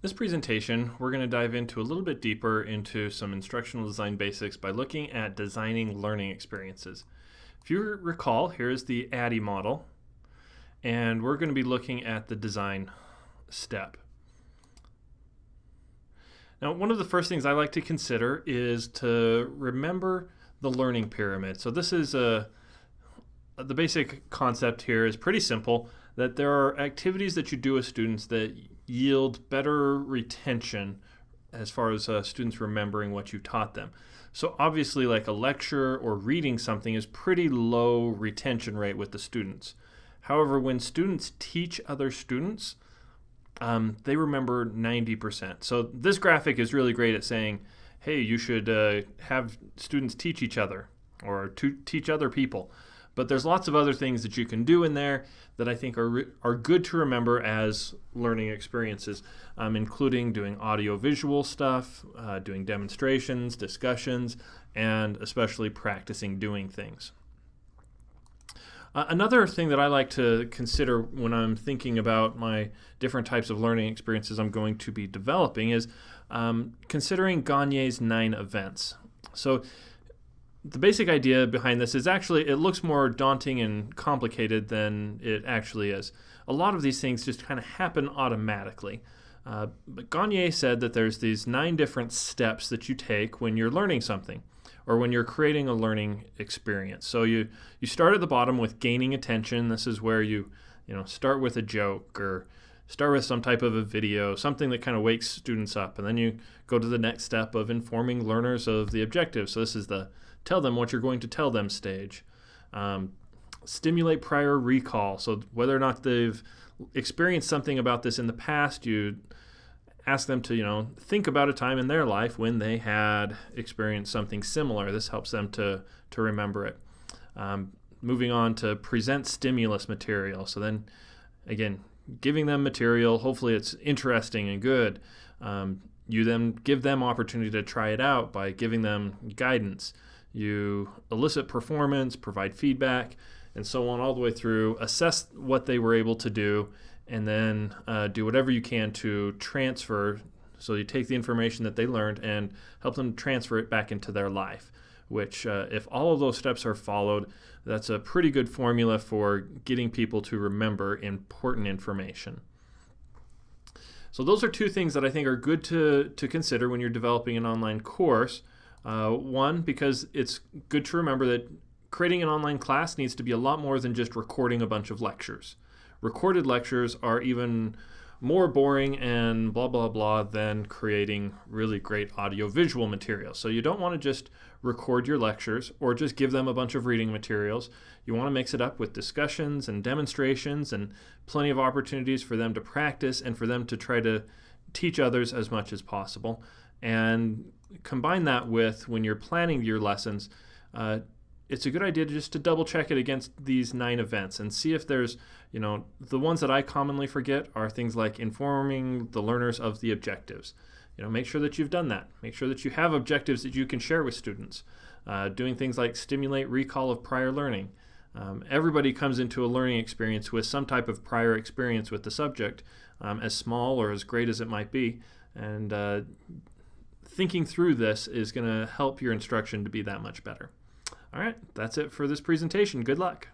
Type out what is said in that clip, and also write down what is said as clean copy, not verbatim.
This presentation, we're going to dive into a little bit deeper into some instructional design basics by looking at designing learning experiences. If you recall, here's the ADDIE model, and we're going to be looking at the design step. Now, one of the first things I like to consider is to remember the learning pyramid. So this is the basic concept here is pretty simple, that there are activities that you do with students that yield better retention as far as students remembering what you taught them. So obviously, like a lecture or reading something is pretty low retention rate with the students. However, when students teach other students, they remember 90%. So this graphic is really great at saying, hey, you should have students teach each other or teach other people. But there's lots of other things that you can do in there that I think are good to remember as learning experiences, including doing audio-visual stuff, doing demonstrations, discussions, and especially practicing doing things. Another thing that I like to consider when I'm thinking about my different types of learning experiences I'm going to be developing is considering Gagne's 9 events. So the basic idea behind this is actually it looks more daunting and complicated than it actually is. A lot of these things just kind of happen automatically. But Gagne said that there's these 9 different steps that you take when you're learning something or when you're creating a learning experience. So you start at the bottom with gaining attention. This is where you start with a joke or start with some type of a video, something that kind of wakes students up. And then you go to the next step of informing learners of the objective. So this is the tell them what you're going to tell them stage. Stimulate prior recall. So whether or not they've experienced something about this in the past, you ask them to think about a time in their life when they had experienced something similar. This helps them to remember it. Moving on to present stimulus material. So then again, giving them material, hopefully it's interesting and good. You then give them opportunity to try it out by giving them guidance. You elicit performance, provide feedback, and so on all the way through, assess what they were able to do, and then do whatever you can to transfer. So you take the information that they learned and help them transfer it back into their life, which if all of those steps are followed, that's a pretty good formula for getting people to remember important information. So those are 2 things that I think are good to consider when you're developing an online course. One, because it's good to remember that creating an online class needs to be a lot more than just recording a bunch of lectures. Recorded lectures are even more boring and blah, blah, blah than creating really great audio-visual material. So you don't want to just record your lectures or just give them a bunch of reading materials. You want to mix it up with discussions and demonstrations and plenty of opportunities for them to practice and for them to try to teach others as much as possible. And combine that with when you're planning your lessons, it's a good idea just to double check it against these 9 events and see if there's, the ones that I commonly forget are things like informing the learners of the objectives. Make sure that you've done that. Make sure that you have objectives that you can share with students. Doing things like stimulate recall of prior learning. Everybody comes into a learning experience with some type of prior experience with the subject, as small or as great as it might be. And thinking through this is going to help your instruction to be that much better. All right, that's it for this presentation. Good luck.